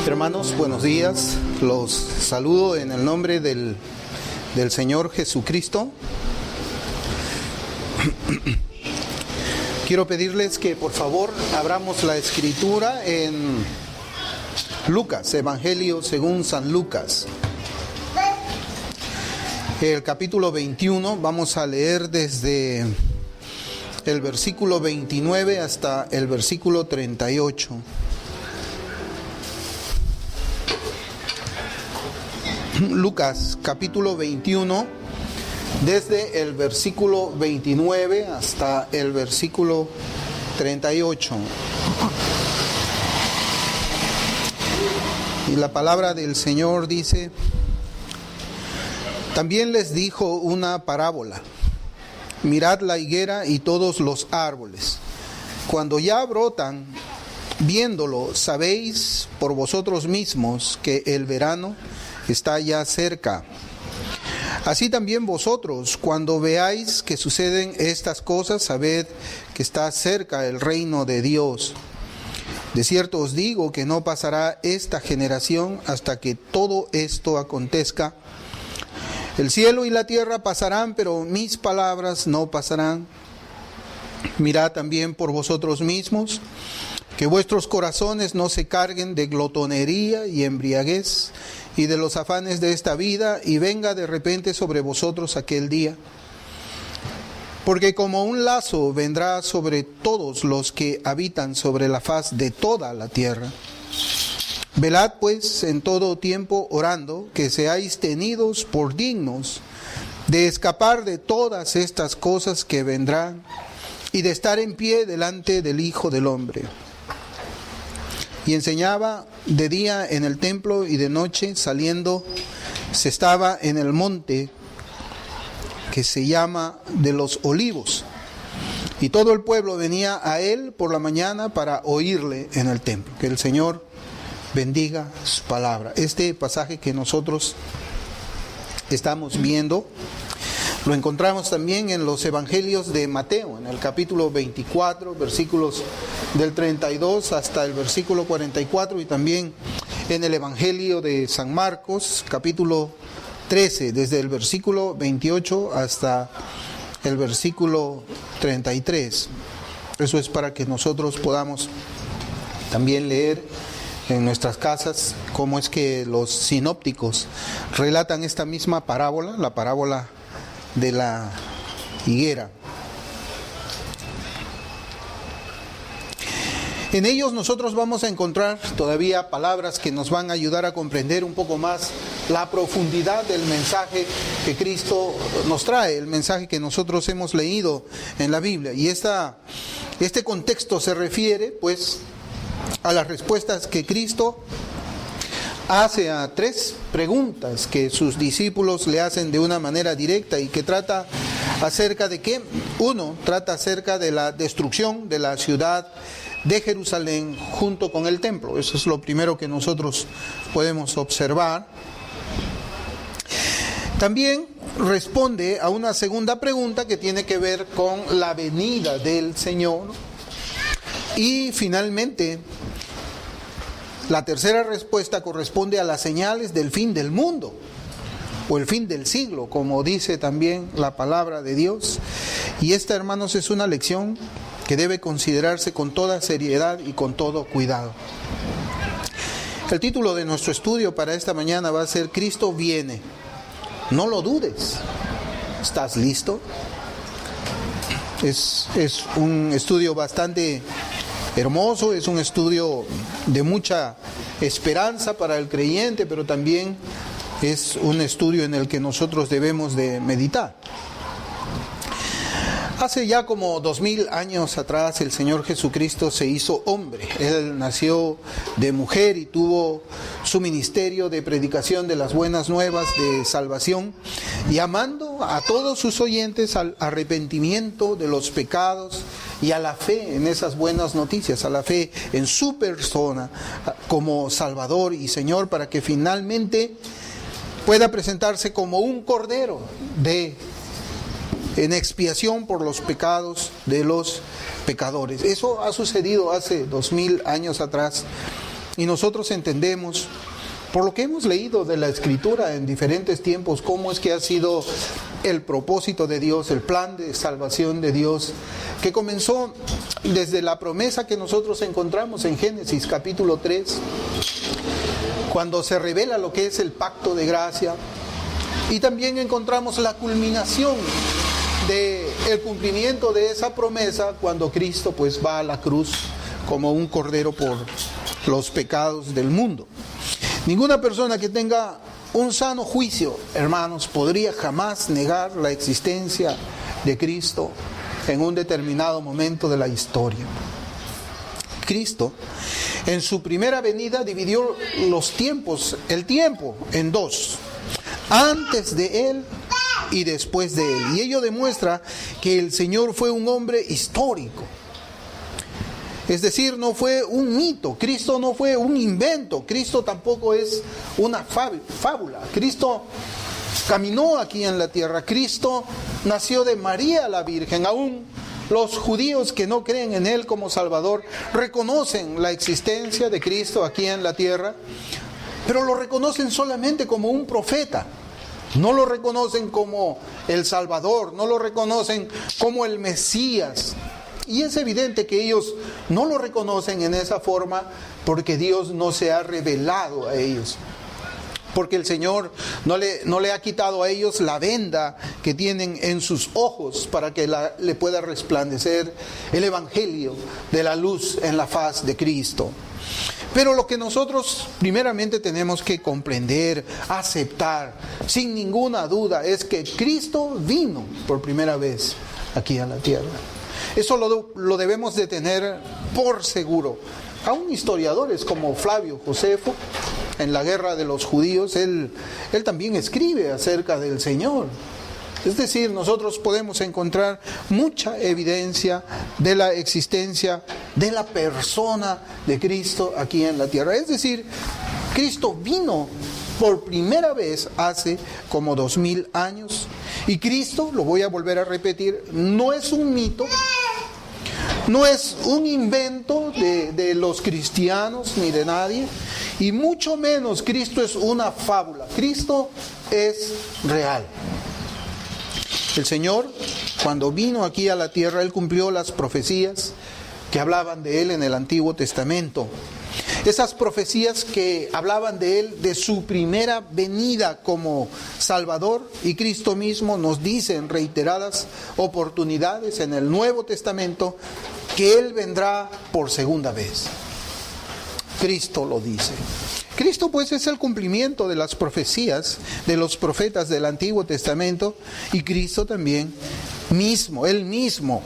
Hermanos, buenos días. Los saludo en el nombre del Señor Jesucristo. Quiero pedirles que por favor abramos la escritura en Lucas, Evangelio según San Lucas. El capítulo 21, vamos a leer desde el versículo 29 hasta el versículo 38. Lucas capítulo 21, desde el versículo 29 hasta el versículo 38. Y la palabra del Señor dice: también les dijo una parábola. Mirad la higuera y todos los árboles. Cuando ya brotan, viéndolo, sabéis por vosotros mismos que el verano está ya cerca. Así también vosotros, cuando veáis que suceden estas cosas, sabed que está cerca el reino de Dios. De cierto os digo que no pasará esta generación hasta que todo esto acontezca. El cielo y la tierra pasarán, pero mis palabras no pasarán. Mirad también por vosotros mismos, que vuestros corazones no se carguen de glotonería y embriaguez, y de los afanes de esta vida, y venga de repente sobre vosotros aquel día. Porque como un lazo vendrá sobre todos los que habitan sobre la faz de toda la tierra. Velad pues en todo tiempo orando, que seáis tenidos por dignos de escapar de todas estas cosas que vendrán, y de estar en pie delante del Hijo del Hombre. Y enseñaba de día en el templo, y de noche saliendo se estaba en el monte que se llama de los Olivos. Y todo el pueblo venía a él por la mañana para oírle en el templo. Que el Señor bendiga su palabra. Este pasaje que nosotros estamos viendo lo encontramos también en los evangelios de Mateo, en el capítulo 24, versículos del 32 hasta el versículo 44, y también en el evangelio de San Marcos, capítulo 13, desde el versículo 28 hasta el versículo 33. Eso es para que nosotros podamos también leer en nuestras casas cómo es que los sinópticos relatan esta misma parábola, la parábola de la higuera. En ellos nosotros vamos a encontrar todavía palabras que nos van a ayudar a comprender un poco más la profundidad del mensaje que Cristo nos trae, el mensaje que nosotros hemos leído en la Biblia. Y este contexto se refiere pues a las respuestas que Cristo hace a tres preguntas que sus discípulos le hacen de una manera directa, y que trata acerca de qué. Uno, trata acerca de la destrucción de la ciudad de Jerusalén junto con el templo. Eso es lo primero que nosotros podemos observar. También responde a una segunda pregunta que tiene que ver con la venida del Señor. Y finalmente, la tercera respuesta corresponde a las señales del fin del mundo, o el fin del siglo, como dice también la palabra de Dios. Y esta, hermanos, es una lección que debe considerarse con toda seriedad y con todo cuidado. El título de nuestro estudio para esta mañana va a ser: Cristo viene. No lo dudes. ¿Estás listo? Es un estudio bastante hermoso, es un estudio de mucha esperanza para el creyente, pero también es un estudio en el que nosotros debemos de meditar. Hace ya como 2000 años atrás el Señor Jesucristo se hizo hombre. Él nació de mujer y tuvo su ministerio de predicación de las buenas nuevas de salvación, llamando a todos sus oyentes al arrepentimiento de los pecados y a la fe en esas buenas noticias, a la fe en su persona como Salvador y Señor, para que finalmente pueda presentarse como un cordero en expiación por los pecados de los pecadores. Eso ha sucedido hace 2000 años atrás y nosotros entendemos, por lo que hemos leído de la Escritura en diferentes tiempos, cómo es que ha sido el propósito de Dios, el plan de salvación de Dios, que comenzó desde la promesa que nosotros encontramos en Génesis capítulo 3, cuando se revela lo que es el pacto de gracia, y también encontramos la culminación del cumplimiento de esa promesa cuando Cristo pues va a la cruz como un cordero por los pecados del mundo. Ninguna persona que tenga un sano juicio, hermanos, podría jamás negar la existencia de Cristo en un determinado momento de la historia. Cristo, en su primera venida, dividió el tiempo en dos, antes de Él y después de Él. Y ello demuestra que el Señor fue un hombre histórico. Es decir, no fue un mito, Cristo no fue un invento, Cristo tampoco es una fábula. Cristo caminó aquí en la tierra, Cristo nació de María la Virgen. Aún los judíos que no creen en Él como Salvador reconocen la existencia de Cristo aquí en la tierra, pero lo reconocen solamente como un profeta. No lo reconocen como el Salvador, no lo reconocen como el Mesías. Y es evidente que ellos no lo reconocen en esa forma porque Dios no se ha revelado a ellos. Porque el Señor no le ha quitado a ellos la venda que tienen en sus ojos para que le pueda resplandecer el Evangelio de la luz en la faz de Cristo. Pero lo que nosotros primeramente tenemos que comprender, aceptar, sin ninguna duda, es que Cristo vino por primera vez aquí a la tierra. Eso lo debemos de tener por seguro. Aún historiadores como Flavio Josefo, en la guerra de los judíos, él también escribe acerca del Señor. Es decir, nosotros podemos encontrar mucha evidencia de la existencia de la persona de Cristo aquí en la tierra. Es decir, Cristo vino por primera vez hace como 2000 años. Y Cristo, lo voy a volver a repetir, no es un mito, no es un invento de los cristianos ni de nadie, y mucho menos Cristo es una fábula. Cristo es real. El Señor, cuando vino aquí a la tierra, Él cumplió las profecías que hablaban de Él en el Antiguo Testamento. Esas profecías que hablaban de Él, de su primera venida como Salvador, y Cristo mismo nos dice en reiteradas oportunidades en el Nuevo Testamento que Él vendrá por segunda vez. Cristo lo dice. Cristo pues es el cumplimiento de las profecías de los profetas del Antiguo Testamento, y Cristo también mismo, Él mismo,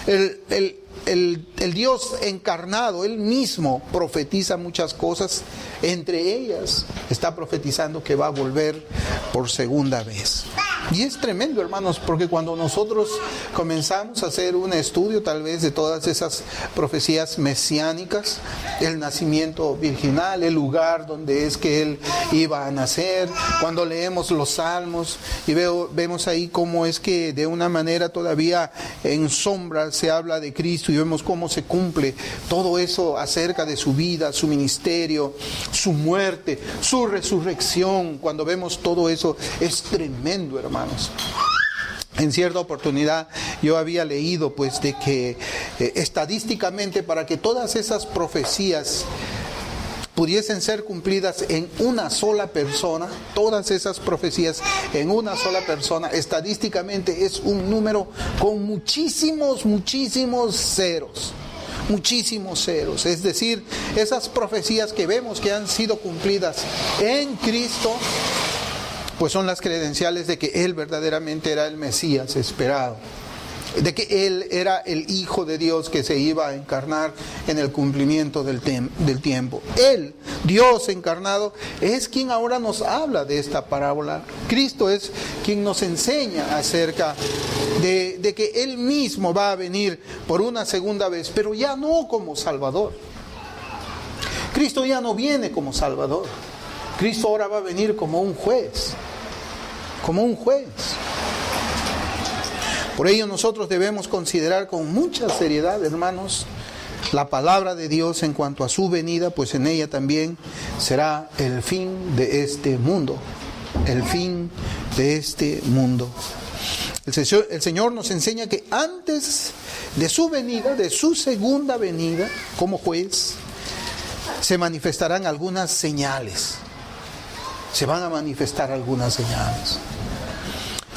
el Dios encarnado, Él mismo profetiza muchas cosas. Entre ellas está profetizando que va a volver por segunda vez. Y es tremendo, hermanos, porque cuando nosotros comenzamos a hacer un estudio tal vez de todas esas profecías mesiánicas, el nacimiento virginal, el lugar donde es que Él iba a nacer, cuando leemos los salmos y vemos ahí cómo es que de una manera todavía en sombra se habla de Cristo, y vemos cómo se cumple todo eso acerca de su vida, su ministerio, su muerte, su resurrección. Cuando vemos todo eso es tremendo, hermanos. En cierta oportunidad yo había leído pues de que estadísticamente, para que todas esas profecías pudiesen ser cumplidas en una sola persona, todas esas profecías en una sola persona, estadísticamente es un número con muchísimos ceros. Muchísimos ceros. Es decir, esas profecías que vemos que han sido cumplidas en Cristo, pues son las credenciales de que Él verdaderamente era el Mesías esperado, de que Él era el Hijo de Dios que se iba a encarnar en el cumplimiento del tiempo. Él, Dios encarnado, es quien ahora nos habla de esta parábola. Cristo es quien nos enseña acerca de que Él mismo va a venir por una segunda vez, pero ya no como Salvador. Cristo ya no viene como Salvador. Cristo ahora va a venir como un juez. Como un juez. Por ello nosotros debemos considerar con mucha seriedad, hermanos, la palabra de Dios en cuanto a su venida, pues en ella también será el fin de este mundo. El fin de este mundo. El Señor nos enseña que antes de su venida, de su segunda venida como juez, se manifestarán algunas señales. Se van a manifestar algunas señales.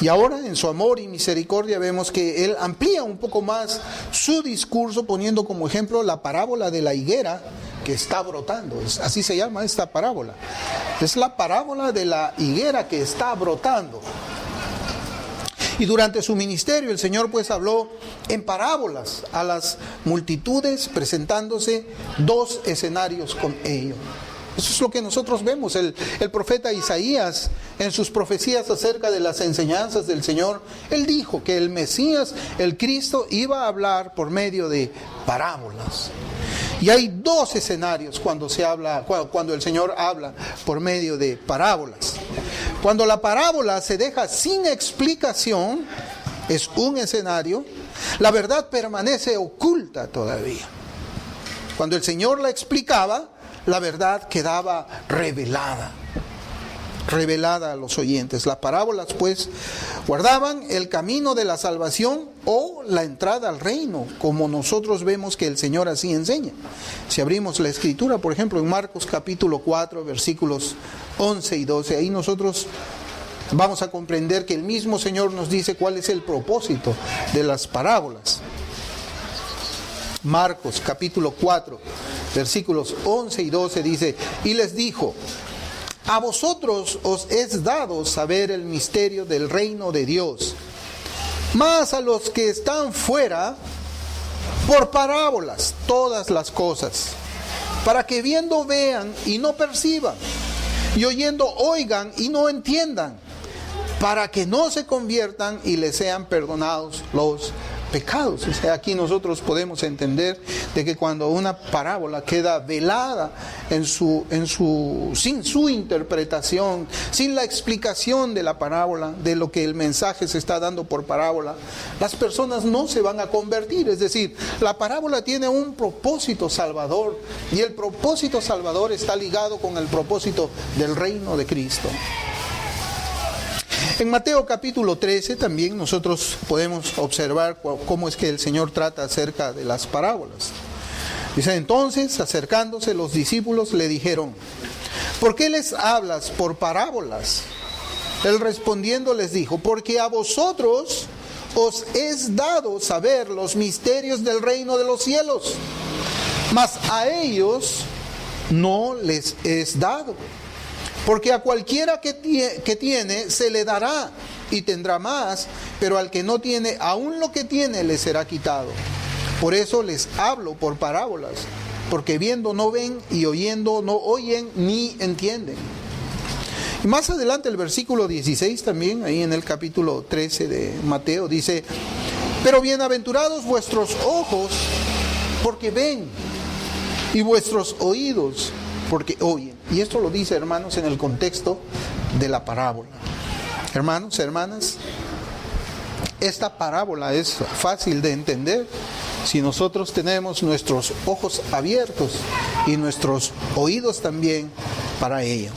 Y ahora en su amor y misericordia vemos que Él amplía un poco más su discurso poniendo como ejemplo la parábola de la higuera que está brotando. Así se llama esta parábola. Es la parábola de la higuera que está brotando. Y durante su ministerio el Señor pues habló en parábolas a las multitudes, presentándose dos escenarios con ello. Eso es lo que nosotros vemos. El profeta Isaías, en sus profecías acerca de las enseñanzas del Señor, él dijo que el Mesías, el Cristo, iba a hablar por medio de parábolas. Y hay dos escenarios cuando el Señor habla por medio de parábolas. Cuando la parábola se deja sin explicación, es un escenario, la verdad permanece oculta todavía. Cuando el Señor la explicaba, la verdad quedaba revelada a los oyentes. Las parábolas pues guardaban el camino de la salvación o la entrada al reino, como nosotros vemos que el Señor así enseña. Si abrimos la Escritura, por ejemplo, en Marcos capítulo 4, versículos 11 y 12, ahí nosotros vamos a comprender que el mismo Señor nos dice cuál es el propósito de las parábolas. Marcos capítulo 4, versículos 11 y 12 dice: y les dijo: a vosotros os es dado saber el misterio del reino de Dios, mas a los que están fuera, por parábolas todas las cosas, para que viendo vean y no perciban, y oyendo oigan y no entiendan, para que no se conviertan y les sean perdonados los pecados. O sea, aquí nosotros podemos entender de que cuando una parábola queda velada sin su interpretación, sin la explicación de la parábola, de lo que el mensaje se está dando por parábola, las personas no se van a convertir. Es decir, la parábola tiene un propósito salvador, y el propósito salvador está ligado con el propósito del reino de Cristo. En Mateo capítulo 13 también nosotros podemos observar cómo es que el Señor trata acerca de las parábolas. Dice: entonces, acercándose los discípulos le dijeron: ¿por qué les hablas por parábolas? Él respondiendo les dijo: porque a vosotros os es dado saber los misterios del reino de los cielos, mas a ellos no les es dado. Porque a cualquiera que tiene se le dará y tendrá más, pero al que no tiene, aún lo que tiene le será quitado. Por eso les hablo por parábolas, porque viendo no ven y oyendo no oyen ni entienden. Y más adelante el versículo 16 también, ahí en el capítulo 13 de Mateo, dice: pero bienaventurados vuestros ojos porque ven, y vuestros oídos porque oyen. Y esto lo dice, hermanos, en el contexto de la parábola. Hermanos, hermanas, esta parábola es fácil de entender si nosotros tenemos nuestros ojos abiertos y nuestros oídos también para ella.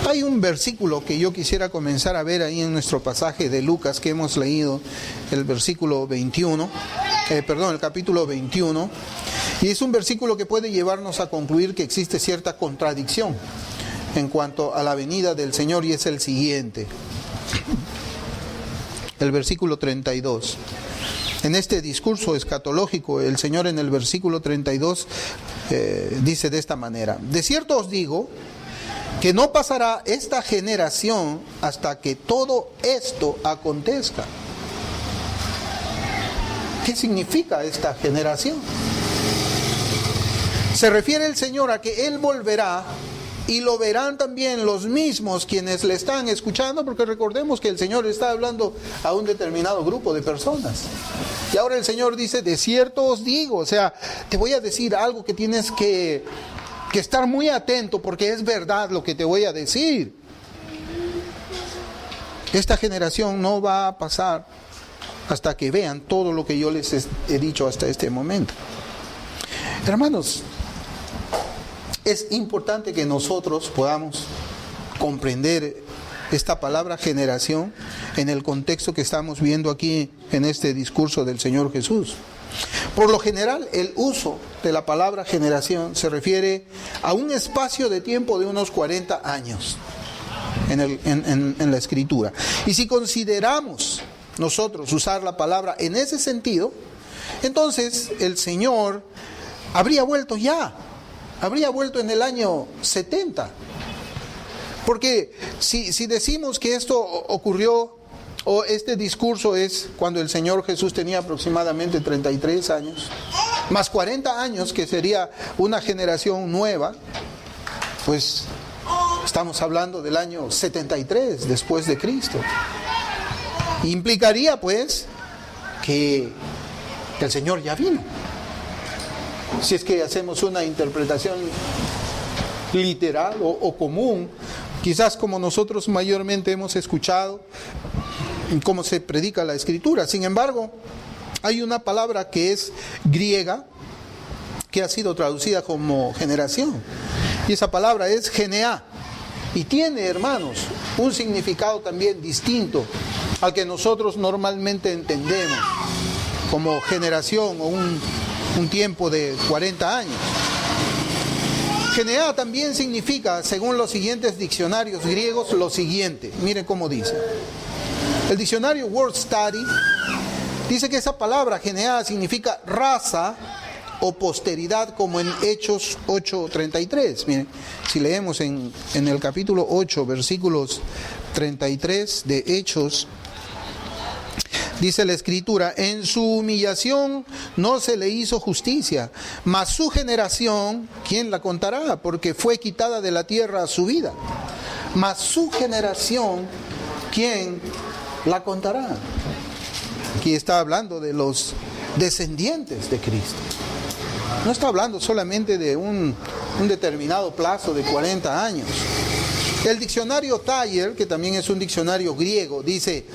Hay un versículo que yo quisiera comenzar a ver ahí en nuestro pasaje de Lucas que hemos leído, el capítulo 21, y es un versículo que puede llevarnos a concluir que existe cierta contradicción en cuanto a la venida del Señor, y es el siguiente. El versículo 32. En este discurso escatológico, el Señor en el versículo 32 dice de esta manera: de cierto os digo que no pasará esta generación hasta que todo esto acontezca. ¿Qué significa esta generación? Se refiere el Señor a que Él volverá y lo verán también los mismos quienes le están escuchando, porque recordemos que el Señor está hablando a un determinado grupo de personas. Y ahora el Señor dice: de cierto os digo, o sea, te voy a decir algo que tienes que estar muy atento, porque es verdad lo que te voy a decir. Esta generación no va a pasar hasta que vean todo lo que yo les he dicho hasta este momento. Hermanos, es importante que nosotros podamos comprender esta palabra generación en el contexto que estamos viendo aquí en este discurso del Señor Jesús. Por lo general, el uso de la palabra generación se refiere a un espacio de tiempo de unos 40 años en la Escritura. Y si consideramos nosotros usar la palabra en ese sentido, entonces el Señor habría vuelto en el año 70. Porque si decimos que esto ocurrió, o este discurso es cuando el Señor Jesús tenía aproximadamente 33 años, más 40 años, que sería una generación nueva, pues estamos hablando del año 73 después de Cristo. Implicaría pues que el Señor ya vino. Si es que hacemos una interpretación literal o común, quizás como nosotros mayormente hemos escuchado cómo se predica la Escritura. Sin embargo, hay una palabra que es griega, que ha sido traducida como generación, y esa palabra es geneá, y tiene, hermanos, un significado también distinto al que nosotros normalmente entendemos como generación o un tiempo de 40 años. Geneá también significa, según los siguientes diccionarios griegos, lo siguiente. Miren cómo dice. El diccionario Word Study dice que esa palabra geneá significa raza o posteridad, como en Hechos 8:33. Miren, si leemos en el capítulo 8, versículos 33 de Hechos, dice la Escritura: en su humillación no se le hizo justicia, mas su generación, ¿quién la contará? Porque fue quitada de la tierra su vida. Mas su generación, ¿quién la contará? Aquí está hablando de los descendientes de Cristo. No está hablando solamente de un determinado plazo de 40 años. El diccionario Thayer, que también es un diccionario griego, dice: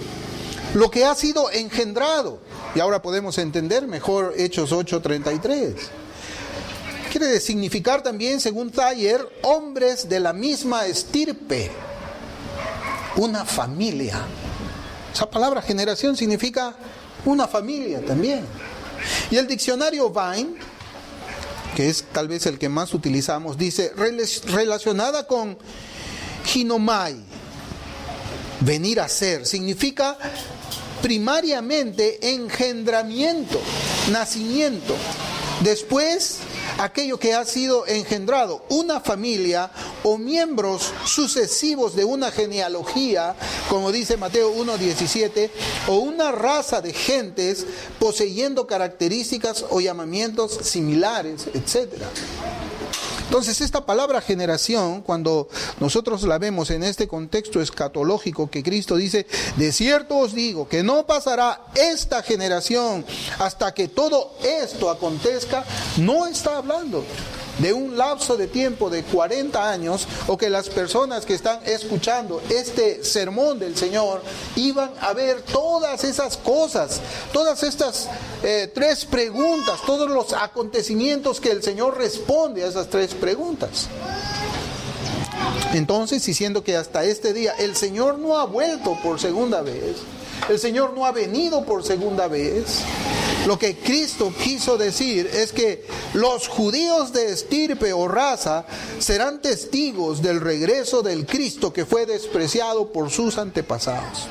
lo que ha sido engendrado. Y ahora podemos entender mejor Hechos 8:33. Quiere significar también, según Thayer, hombres de la misma estirpe, una familia. Esa palabra generación significa una familia también. Y el diccionario Vine, que es tal vez el que más utilizamos, dice: relacionada con ginomai, venir a ser, significa primariamente engendramiento, nacimiento. Después, aquello que ha sido engendrado, una familia o miembros sucesivos de una genealogía, como dice Mateo 1:17, o una raza de gentes poseyendo características o llamamientos similares, etc. Entonces, esta palabra generación, cuando nosotros la vemos en este contexto escatológico que Cristo dice: de cierto os digo que no pasará esta generación hasta que todo esto acontezca, no está hablando de un lapso de tiempo de 40 años, o que las personas que están escuchando este sermón del Señor iban a ver todas esas cosas, todas estas 3 preguntas, todos los acontecimientos que el Señor responde a esas 3 preguntas. Entonces, diciendo que hasta este día el Señor no ha vuelto por segunda vez, el Señor no ha venido por segunda vez, lo que Cristo quiso decir es que los judíos de estirpe o raza serán testigos del regreso del Cristo que fue despreciado por sus antepasados.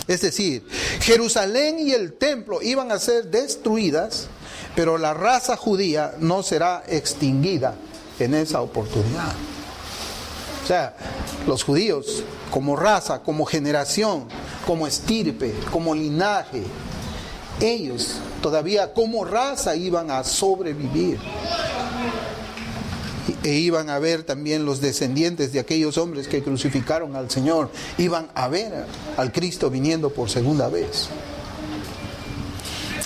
Es decir, Jerusalén y el templo iban a ser destruidas, pero la raza judía no será extinguida en esa oportunidad. O sea, los judíos como raza, como generación, como estirpe, como linaje, ellos todavía como raza iban a sobrevivir. E iban a ver también los descendientes de aquellos hombres que crucificaron al Señor, iban a ver al Cristo viniendo por segunda vez.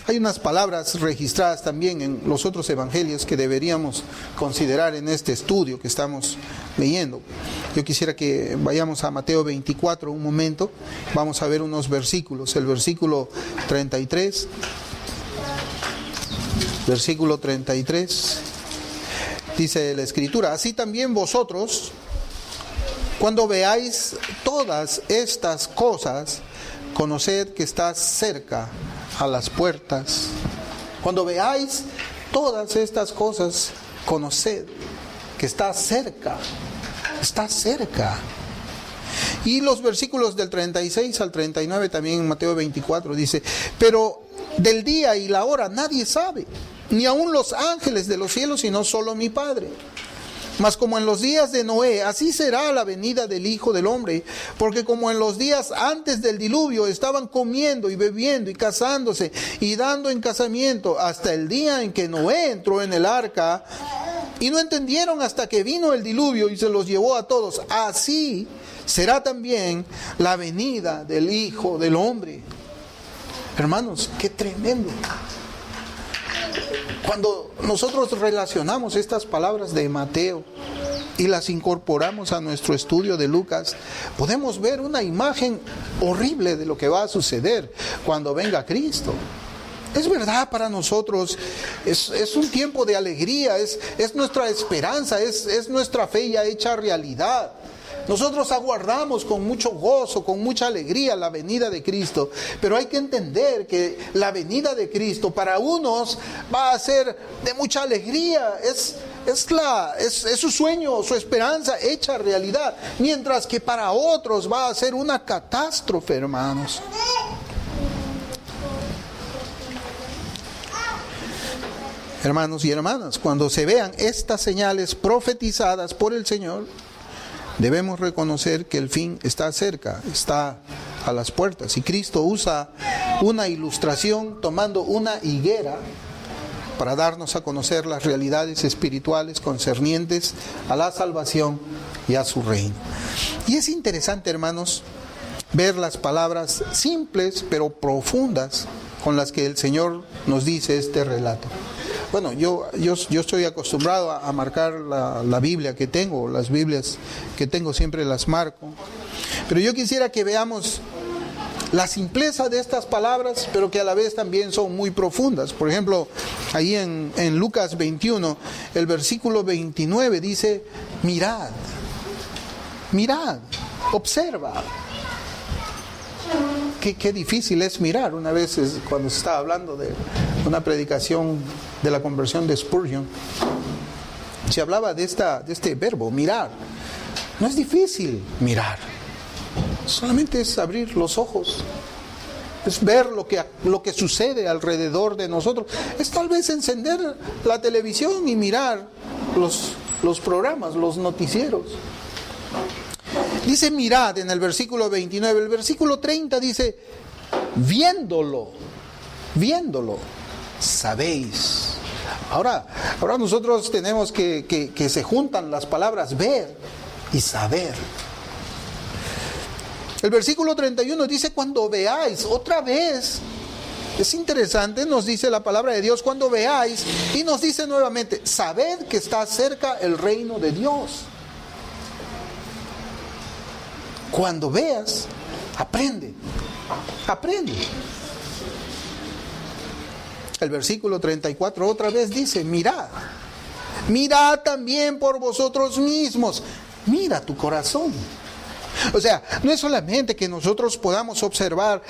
Hay unas palabras registradas también en los otros evangelios que deberíamos considerar en este estudio que estamos leyendo. Yo quisiera que vayamos a Mateo 24 un momento. Vamos a ver unos versículos. El versículo 33. versículo 33. Dice la Escritura: así también vosotros, cuando veáis todas estas cosas, conoced que está cerca a las puertas. Cuando veáis todas estas cosas, conoced que está cerca. Está cerca. Y los versículos del 36 al 39 también en Mateo 24 dice: pero del día y la hora nadie sabe, ni aun los ángeles de los cielos, sino solo mi Padre. Mas como en los días de Noé, así será la venida del Hijo del Hombre. Porque como en los días antes del diluvio estaban comiendo y bebiendo y casándose y dando en casamiento, hasta el día en que Noé entró en el arca, y no entendieron hasta que vino el diluvio y se los llevó a todos, así será también la venida del Hijo del Hombre. Hermanos, qué tremendo. Cuando nosotros relacionamos estas palabras de Mateo y las incorporamos a nuestro estudio de Lucas, podemos ver una imagen horrible de lo que va a suceder cuando venga Cristo. Es verdad, para nosotros es un tiempo de alegría, es nuestra esperanza, es nuestra fe ya hecha realidad. Nosotros aguardamos con mucho gozo, con mucha alegría la venida de Cristo, pero hay que entender que la venida de Cristo para unos va a ser de mucha alegría, es su sueño, su esperanza hecha realidad, mientras que para otros va a ser una catástrofe, hermanos. Hermanos y hermanas, cuando se vean estas señales profetizadas por el Señor, debemos reconocer que el fin está cerca, está a las puertas. Y Cristo usa una ilustración tomando una higuera para darnos a conocer las realidades espirituales concernientes a la salvación y a su reino. Y es interesante, hermanos, ver las palabras simples pero profundas con las que el Señor nos dice este relato. Bueno, yo estoy acostumbrado a marcar la Biblia que tengo, las Biblias que tengo siempre las marco. Pero yo quisiera que veamos la simpleza de estas palabras, pero que a la vez también son muy profundas. Por ejemplo, ahí en Lucas 21, el versículo 29 dice: mirad, observa. Qué difícil es mirar. Una vez cuando se estaba hablando de una predicación de la conversión de Spurgeon, se hablaba de este verbo, mirar. No es difícil mirar, solamente es abrir los ojos, es ver lo que sucede alrededor de nosotros, es tal vez encender la televisión y mirar los programas, los noticieros. Dice mirad en el versículo 29, el versículo 30 dice viéndolo, sabéis. Ahora nosotros tenemos que se juntan las palabras ver y saber. El versículo 31 dice cuando veáis, otra vez. Es interesante, nos dice la palabra de Dios cuando veáis, y nos dice nuevamente, sabed que está cerca el reino de Dios. Cuando veas, aprende. El versículo 34 otra vez dice, mirad también por vosotros mismos. Mira tu corazón. O sea, no es solamente que nosotros podamos observar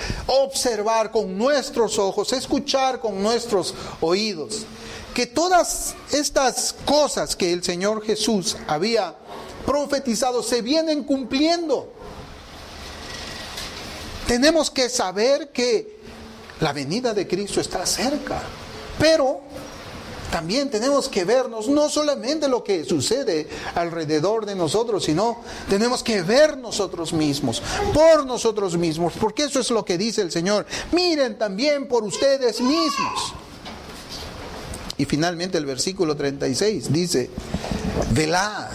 con nuestros ojos, escuchar con nuestros oídos, que todas estas cosas que el Señor Jesús había profetizado se vienen cumpliendo. Tenemos que saber que la venida de Cristo está cerca, pero también tenemos que vernos no solamente lo que sucede alrededor de nosotros, sino tenemos que ver nosotros mismos, por nosotros mismos, porque eso es lo que dice el Señor. Miren también por ustedes mismos. Y finalmente el versículo 36 dice, velad.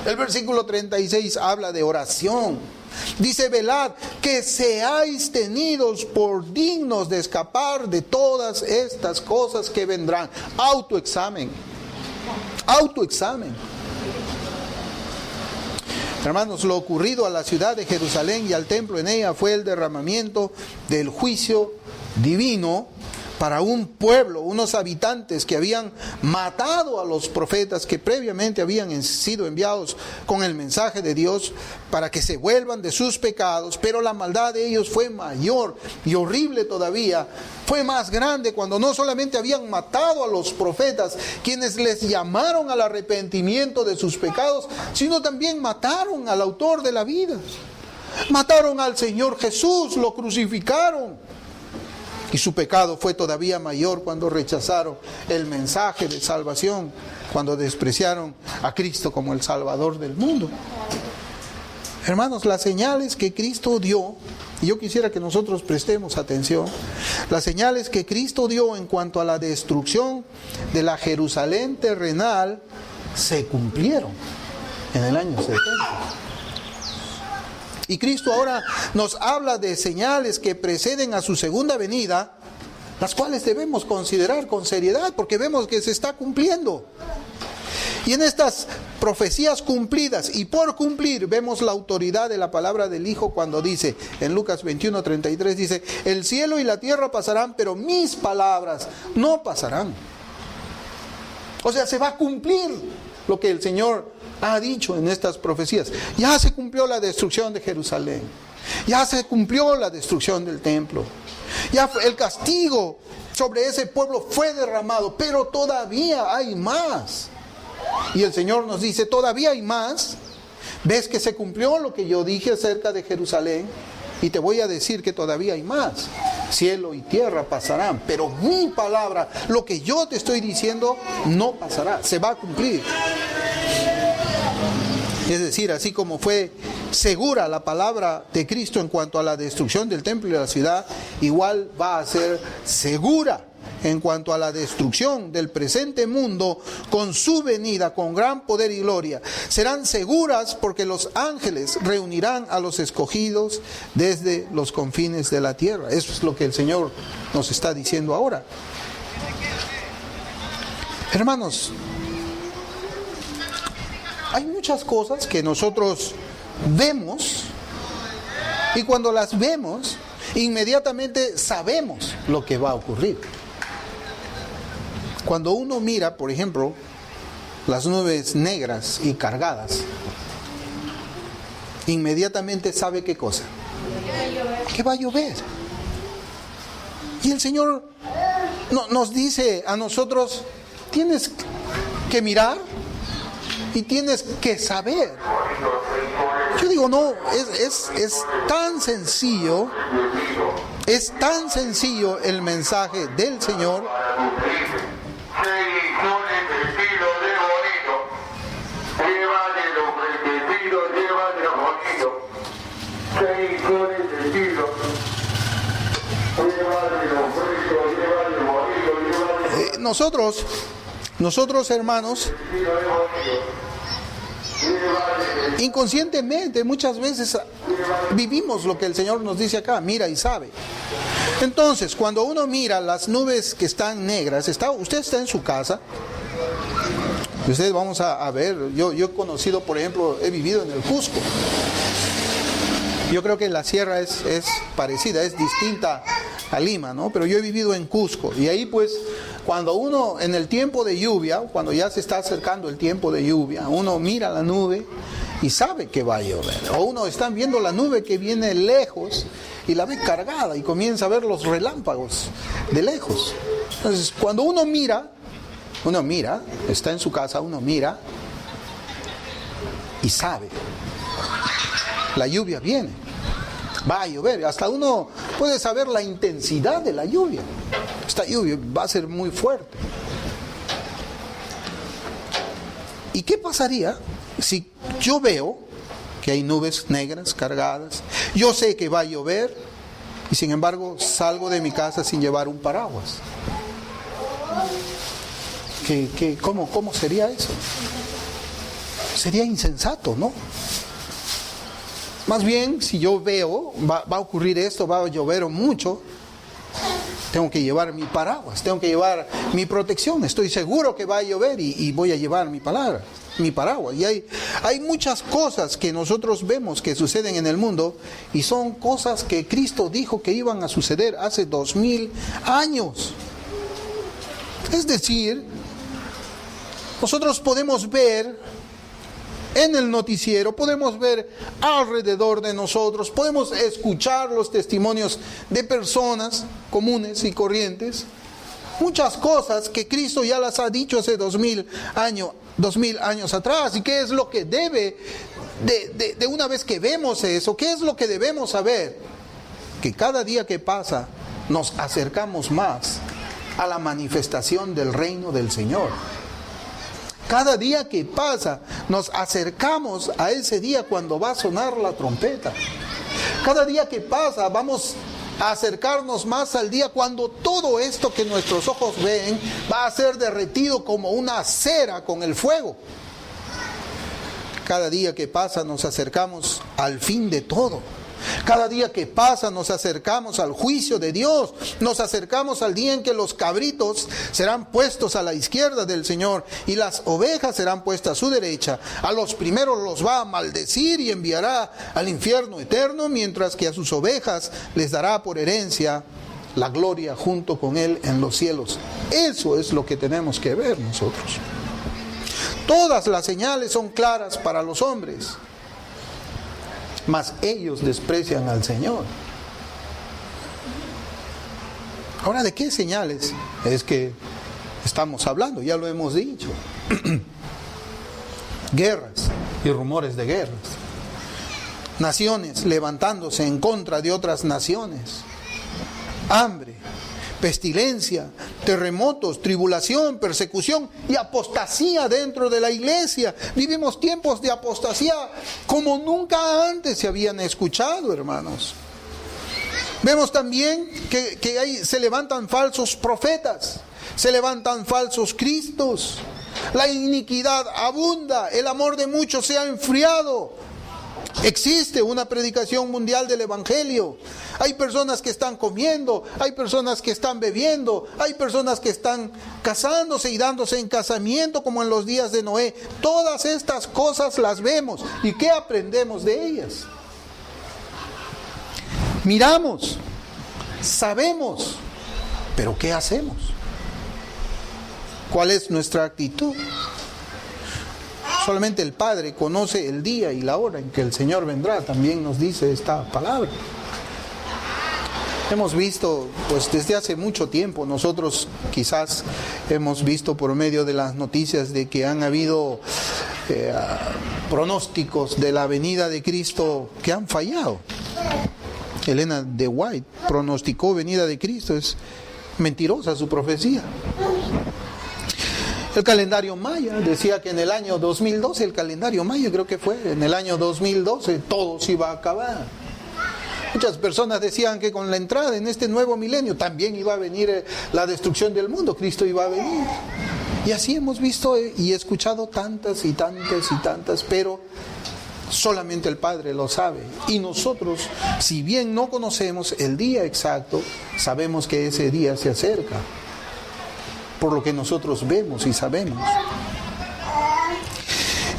El versículo 36 habla de oración. Dice, velad, que seáis tenidos por dignos de escapar de todas estas cosas que vendrán. Autoexamen. Hermanos, lo ocurrido a la ciudad de Jerusalén y al templo en ella fue el derramamiento del juicio divino para un pueblo, unos habitantes que habían matado a los profetas que previamente habían sido enviados con el mensaje de Dios para que se vuelvan de sus pecados, pero la maldad de ellos fue mayor y horrible todavía. Fue más grande cuando no solamente habían matado a los profetas, quienes les llamaron al arrepentimiento de sus pecados, sino también mataron al autor de la vida. Mataron al Señor Jesús, lo crucificaron. Y su pecado fue todavía mayor cuando rechazaron el mensaje de salvación, cuando despreciaron a Cristo como el Salvador del mundo. Hermanos, las señales que Cristo dio, y yo quisiera que nosotros prestemos atención, las señales que Cristo dio en cuanto a la destrucción de la Jerusalén terrenal se cumplieron en el año 70. Y Cristo ahora nos habla de señales que preceden a su segunda venida, las cuales debemos considerar con seriedad porque vemos que se está cumpliendo. Y en estas profecías cumplidas y por cumplir vemos la autoridad de la palabra del Hijo cuando dice, en Lucas 21:33 dice, el cielo y la tierra pasarán, pero mis palabras no pasarán. O sea, se va a cumplir lo que el Señor ha dicho en estas profecías. Ya se cumplió la destrucción de Jerusalén. Ya se cumplió la destrucción del templo. Ya el castigo sobre ese pueblo fue derramado, pero todavía hay más. Y el Señor nos dice, todavía hay más. ¿Ves que se cumplió lo que yo dije acerca de Jerusalén? Y te voy a decir que todavía hay más. Cielo y tierra pasarán, pero mi palabra, lo que yo te estoy diciendo, no pasará, se va a cumplir. Es decir, así como fue segura la palabra de Cristo en cuanto a la destrucción del templo y de la ciudad, igual va a ser segura en cuanto a la destrucción del presente mundo con su venida con gran poder y gloria. Serán seguras porque los ángeles reunirán a los escogidos desde los confines de la tierra. Eso es lo que el Señor nos está diciendo ahora. Hermanos, hay muchas cosas que nosotros vemos y cuando las vemos, inmediatamente sabemos lo que va a ocurrir. Cuando uno mira, por ejemplo, las nubes negras y cargadas, inmediatamente sabe qué cosa. Que va a llover. Y el Señor nos dice a nosotros, tienes que mirar y tienes que saber. Yo digo, no, es tan sencillo, es tan sencillo el mensaje del Señor. Nosotros hermanos, inconscientemente muchas veces vivimos lo que el Señor nos dice acá, mira y sabe. Entonces, cuando uno mira las nubes que están negras, usted está en su casa, ustedes vamos a ver, yo he conocido, por ejemplo, he vivido en el Cusco. Yo creo que la sierra es parecida, es distinta a Lima, ¿no? Pero yo he vivido en Cusco y ahí pues cuando uno en el tiempo de lluvia, cuando ya se está acercando el tiempo de lluvia, uno mira la nube y sabe que va a llover. O uno está viendo la nube que viene lejos y la ve cargada y comienza a ver los relámpagos de lejos. Entonces cuando uno mira, está en su casa, uno mira y sabe. La lluvia viene, va a llover, hasta uno puede saber la intensidad de la lluvia. Esta lluvia va a ser muy fuerte. ¿Y qué pasaría si yo veo que hay nubes negras cargadas? Yo sé que va a llover y sin embargo salgo de mi casa sin llevar un paraguas. ¿Cómo sería eso? Sería insensato, ¿no? Más bien, si yo veo, va a ocurrir esto, va a llover mucho, tengo que llevar mi paraguas, tengo que llevar mi protección. Estoy seguro que va a llover y voy a llevar mi palabra. mi paraguas. Y hay muchas cosas que nosotros vemos que suceden en el mundo y son cosas que Cristo dijo que iban a suceder hace 2000 años. Es decir, nosotros podemos ver en el noticiero, podemos ver alrededor de nosotros, podemos escuchar los testimonios de personas comunes y corrientes, muchas cosas que Cristo ya las ha dicho hace 2000 años atrás. ¿Y qué es lo que debe, de una vez que vemos eso, qué es lo que debemos saber? Que cada día que pasa nos acercamos más a la manifestación del reino del Señor. Cada día que pasa nos acercamos a ese día cuando va a sonar la trompeta. Cada día que pasa vamos a acercarnos más al día cuando todo esto que nuestros ojos ven va a ser derretido como una cera con el fuego. Cada día que pasa nos acercamos al fin de todo. Cada día que pasa nos acercamos al juicio de Dios, nos acercamos al día en que los cabritos serán puestos a la izquierda del Señor y las ovejas serán puestas a su derecha. A los primeros los va a maldecir y enviará al infierno eterno, mientras que a sus ovejas les dará por herencia la gloria junto con Él en los cielos. Eso es lo que tenemos que ver nosotros. Todas las señales son claras para los hombres, mas ellos desprecian al Señor. Ahora, ¿de qué señales es que estamos hablando? Ya lo hemos dicho. Guerras y rumores de guerras. Naciones levantándose en contra de otras naciones. Hambre, pestilencia, terremotos, tribulación, persecución y apostasía dentro de la iglesia. Vivimos tiempos de apostasía como nunca antes se habían escuchado, hermanos. Vemos también que ahí se levantan falsos profetas, se levantan falsos cristos. La iniquidad abunda, el amor de muchos se ha enfriado. Existe una predicación mundial del Evangelio. Hay personas que están comiendo, hay personas que están bebiendo, hay personas que están casándose y dándose en casamiento como en los días de Noé. Todas estas cosas las vemos. ¿Y qué aprendemos de ellas? Miramos, sabemos, pero ¿qué hacemos? ¿Cuál es nuestra actitud? Solamente el Padre conoce el día y la hora en que el Señor vendrá, también nos dice esta palabra. Hemos visto, pues desde hace mucho tiempo, nosotros quizás hemos visto por medio de las noticias de que han habido pronósticos de la venida de Cristo que han fallado. Elena de White pronosticó venida de Cristo, es mentirosa su profecía. El calendario maya decía que en el año 2012, el calendario maya creo que fue, en el año 2012 todo se iba a acabar. Muchas personas decían que con la entrada en este nuevo milenio también iba a venir la destrucción del mundo, Cristo iba a venir. Y así hemos visto y escuchado tantas y tantas y tantas, pero solamente el Padre lo sabe. Y nosotros, si bien no conocemos el día exacto, sabemos que ese día se acerca, por lo que nosotros vemos y sabemos.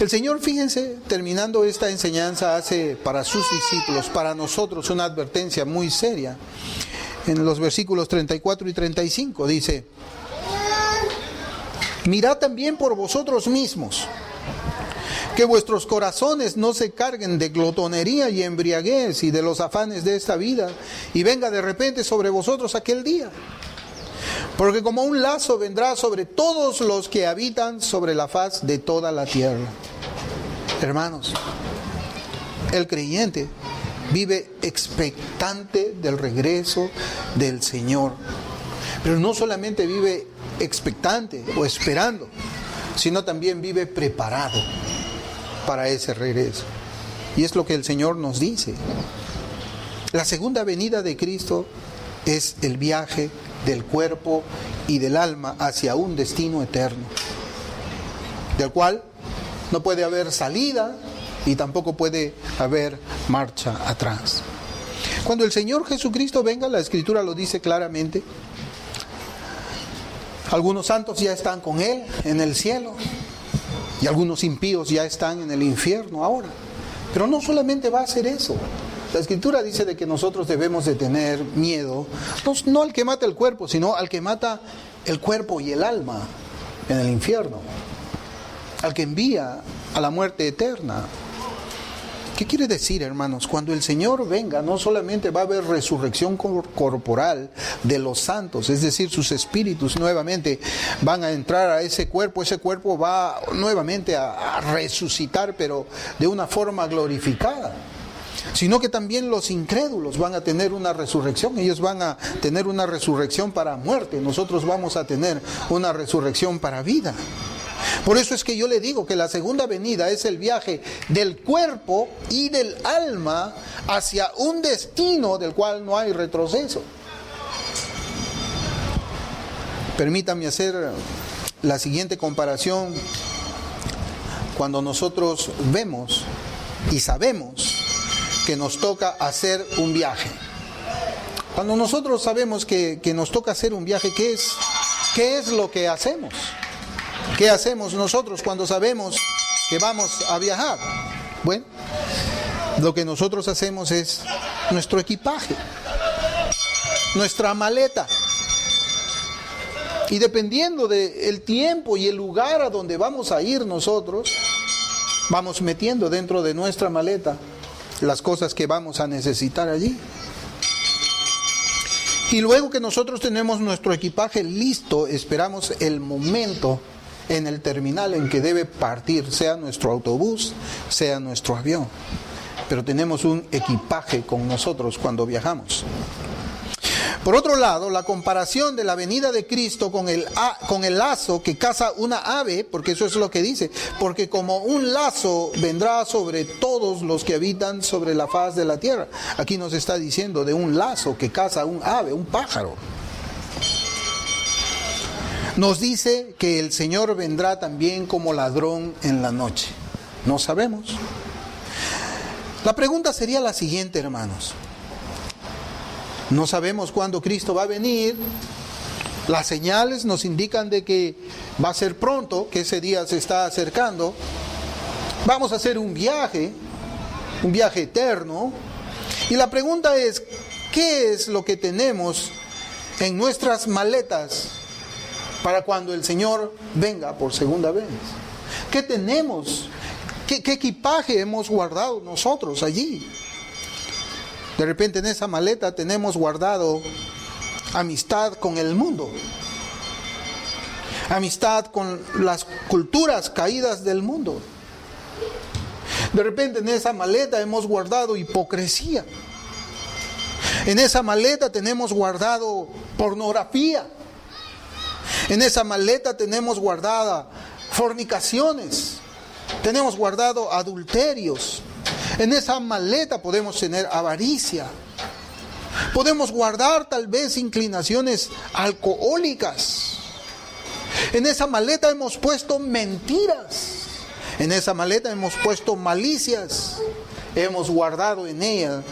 El Señor, fíjense, terminando esta enseñanza, hace para sus discípulos, para nosotros, una advertencia muy seria. En los versículos 34 y 35 dice: mirad también por vosotros mismos, que vuestros corazones no se carguen de glotonería y embriaguez y de los afanes de esta vida, y venga de repente sobre vosotros aquel día. Porque como un lazo vendrá sobre todos los que habitan sobre la faz de toda la tierra. Hermanos, el creyente vive expectante del regreso del Señor. Pero no solamente vive expectante o esperando, sino también vive preparado para ese regreso. Y es lo que el Señor nos dice. La segunda venida de Cristo es el viaje del cuerpo y del alma hacia un destino eterno, del cual no puede haber salida y tampoco puede haber marcha atrás. Cuando el Señor Jesucristo venga, la Escritura lo dice claramente, algunos santos ya están con Él en el cielo, Y algunos impíos ya están en el infierno ahora. Pero no solamente va a ser eso. La Escritura dice de que nosotros debemos de tener miedo, no al que mata el cuerpo, sino al que mata el cuerpo y el alma en el infierno. Al que envía a la muerte eterna. ¿Qué quiere decir, hermanos? Cuando el Señor venga, no solamente va a haber resurrección corporal de los santos, es decir, sus espíritus nuevamente van a entrar a ese cuerpo va nuevamente a resucitar, pero de una forma glorificada, sino que también los incrédulos van a tener una resurrección. Ellos van a tener una resurrección para muerte, nosotros vamos a tener una resurrección para vida. Por eso es que yo le digo que la segunda venida es el viaje del cuerpo y del alma hacia un destino del cual no hay retroceso. Permítanme hacer la siguiente comparación. Cuando nosotros vemos y sabemos que nos toca hacer un viaje. Cuando nosotros sabemos que nos toca hacer un viaje, ¿qué es lo que hacemos? ¿Qué hacemos nosotros cuando sabemos que vamos a viajar? Bueno, lo que nosotros hacemos es nuestro equipaje, nuestra maleta. Y dependiendo del tiempo y el lugar a donde vamos a ir nosotros, vamos metiendo dentro de nuestra maleta las cosas que vamos a necesitar allí. Y luego que nosotros tenemos nuestro equipaje listo, esperamos el momento en el terminal en que debe partir, sea nuestro autobús, sea nuestro avión. Pero tenemos un equipaje con nosotros cuando viajamos. Por otro lado, la comparación de la venida de Cristo con el lazo que caza una ave, porque eso es lo que dice, porque como un lazo vendrá sobre todos los que habitan sobre la faz de la tierra. Aquí nos está diciendo de un lazo que caza un ave, un pájaro. Nos dice que el Señor vendrá también como ladrón en la noche. No sabemos. La pregunta sería la siguiente, hermanos. No sabemos cuándo Cristo va a venir. Las señales nos indican de que va a ser pronto, que ese día se está acercando. Vamos a hacer un viaje eterno. Y la pregunta es, ¿qué es lo que tenemos en nuestras maletas para cuando el Señor venga por segunda vez? ¿Qué tenemos? ¿Qué equipaje hemos guardado nosotros allí? De repente en esa maleta tenemos guardado amistad con el mundo, amistad con las culturas caídas del mundo. De repente en esa maleta hemos guardado hipocresía. En esa maleta tenemos guardado pornografía. En esa maleta tenemos guardada fornicaciones. Tenemos guardado adulterios. En esa maleta podemos tener avaricia. Podemos guardar tal vez inclinaciones alcohólicas. En esa maleta hemos puesto mentiras. En esa maleta hemos puesto malicias. Hemos guardado en ella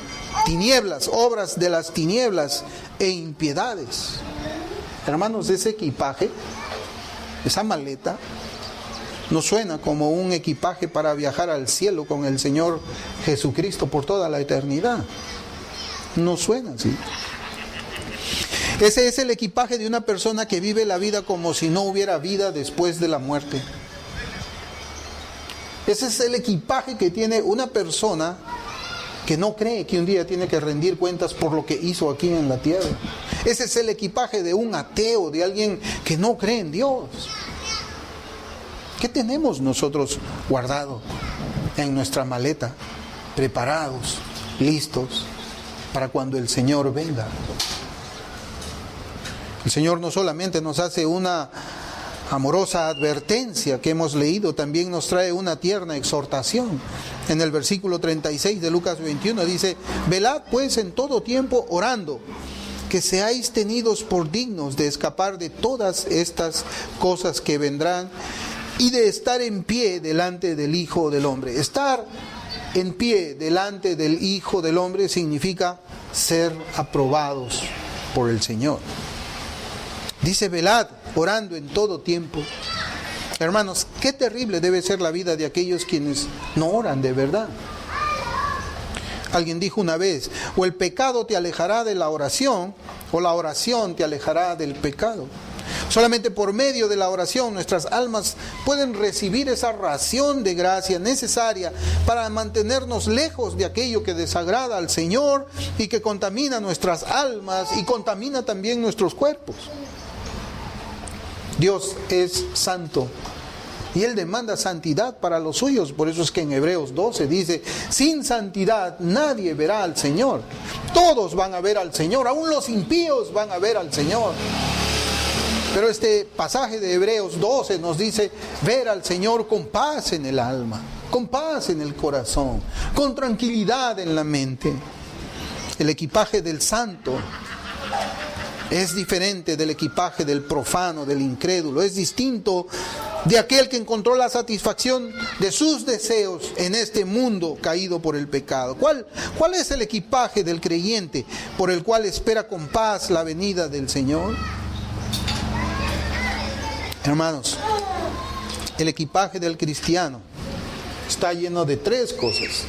tinieblas, obras de las tinieblas e impiedades. Hermanos, ese equipaje, esa maleta, nos suena como un equipaje para viajar al cielo con el Señor Jesucristo por toda la eternidad. No suena así. Ese es el equipaje de una persona que vive la vida como si no hubiera vida después de la muerte. Ese es el equipaje que tiene una persona que no cree que un día tiene que rendir cuentas por lo que hizo aquí en la tierra. Ese es el equipaje de un ateo, de alguien que no cree en Dios. ¿Qué tenemos nosotros guardado en nuestra maleta, preparados, listos para cuando el Señor venga? El Señor no solamente nos hace una amorosa advertencia que hemos leído, también nos trae una tierna exhortación. En el versículo 36 de Lucas 21 dice: velad pues en todo tiempo orando, que seáis tenidos por dignos de escapar de todas estas cosas que vendrán y de estar en pie delante del Hijo del Hombre. Estar en pie delante del Hijo del Hombre significa ser aprobados por el Señor. Dice: velad, orando en todo tiempo. Hermanos, qué terrible debe ser la vida de aquellos quienes no oran de verdad. Alguien dijo una vez, o el pecado te alejará de la oración, o la oración te alejará del pecado. Solamente por medio de la oración nuestras almas pueden recibir esa ración de gracia necesaria para mantenernos lejos de aquello que desagrada al Señor y que contamina nuestras almas y contamina también nuestros cuerpos. Dios es santo y Él demanda santidad para los suyos. Por eso es que en Hebreos 12 dice, sin santidad nadie verá al Señor. Todos van a ver al Señor, aún los impíos van a ver al Señor. Pero este pasaje de Hebreos 12 nos dice ver al Señor con paz en el alma, con paz en el corazón, con tranquilidad en la mente. El equipaje del santo es diferente del equipaje del profano, del incrédulo. Es distinto de aquel que encontró la satisfacción de sus deseos en este mundo caído por el pecado. ¿Cuál es el equipaje del creyente por el cual espera con paz la venida del Señor? Hermanos, el equipaje del cristiano está lleno de tres cosas.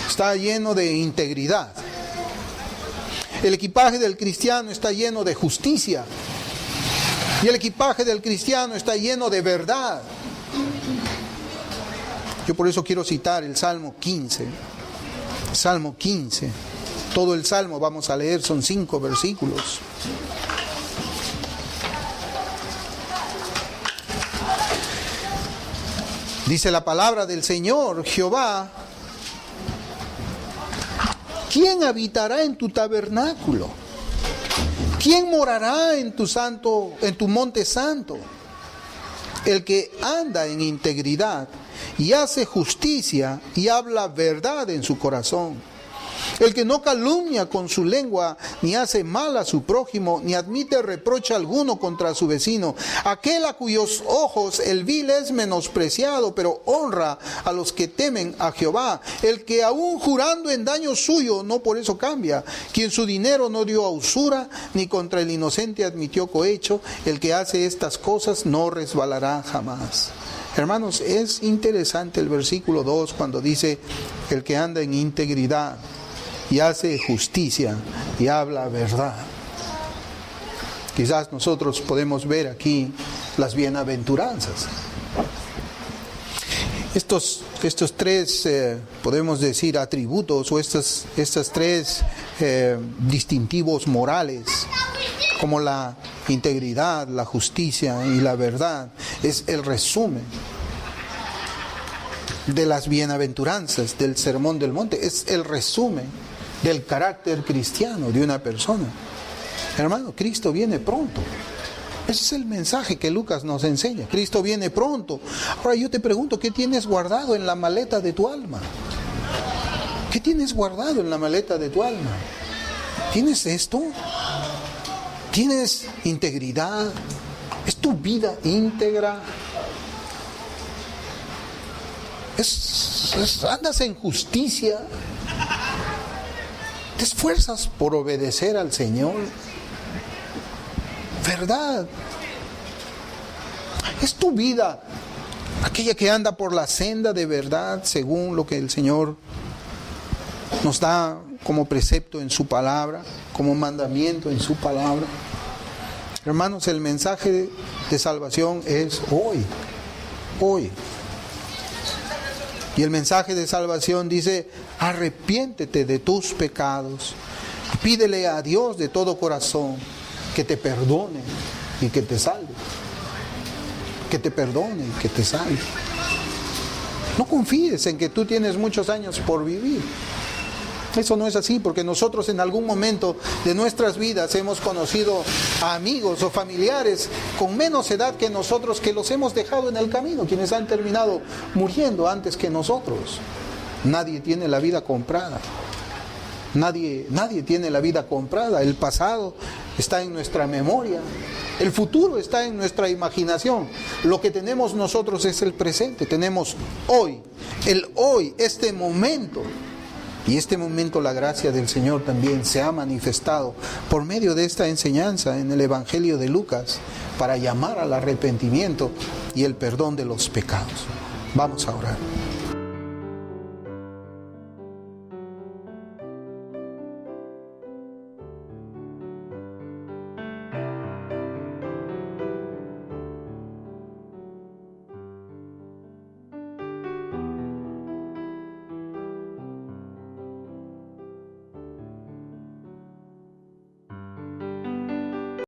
Está lleno de integridad. El equipaje del cristiano está lleno de justicia. Y el equipaje del cristiano está lleno de verdad. Yo por eso quiero citar el Salmo 15. Salmo 15. Todo el Salmo vamos a leer, son 5 versículos. Dice la palabra del Señor, Jehová, ¿quién habitará en tu tabernáculo? ¿Quién morará en tu monte santo? El que anda en integridad y hace justicia y habla verdad en su corazón. El que no calumnia con su lengua, ni hace mal a su prójimo, ni admite reproche alguno contra su vecino. Aquel a cuyos ojos el vil es menospreciado, pero honra a los que temen a Jehová. El que aún jurando en daño suyo, no por eso cambia. Quien su dinero no dio a usura, ni contra el inocente admitió cohecho. El que hace estas cosas no resbalará jamás. Hermanos, es interesante el versículo 2 cuando dice, el que anda en integridad y hace justicia y habla verdad. Quizás nosotros podemos ver aquí las bienaventuranzas. Estos tres, podemos decir, atributos o estos tres distintivos morales, como la integridad, la justicia y la verdad, es el resumen de las bienaventuranzas del Sermón del Monte, es el resumen del carácter cristiano de una persona. Hermano, Cristo viene pronto. Ese es el mensaje que Lucas nos enseña. Cristo viene pronto. Ahora yo te pregunto, ¿qué tienes guardado en la maleta de tu alma? ¿Qué tienes guardado en la maleta de tu alma? ¿Tienes esto? ¿Tienes integridad? ¿Es tu vida íntegra? ¿Andas en justicia? ¿Te esfuerzas por obedecer al Señor? ¿Verdad? ¿Es tu vida aquella que anda por la senda de verdad según lo que el Señor nos da como precepto en su palabra, como mandamiento en su palabra? Hermanos, el mensaje de salvación es hoy. Y el mensaje de salvación dice, arrepiéntete de tus pecados, pídele a Dios de todo corazón que te perdone y que te salve. Que te perdone y que te salve. No confíes en que tú tienes muchos años por vivir. Eso no es así, porque nosotros en algún momento de nuestras vidas hemos conocido a amigos o familiares con menos edad que nosotros, que los hemos dejado en el camino, quienes han terminado muriendo antes que nosotros. Nadie tiene la vida comprada. Nadie tiene la vida comprada. El pasado está en nuestra memoria. El futuro está en nuestra imaginación. Lo que tenemos nosotros es el presente. Tenemos hoy, este momento. Y este momento la gracia del Señor también se ha manifestado por medio de esta enseñanza en el Evangelio de Lucas para llamar al arrepentimiento y el perdón de los pecados. Vamos a orar.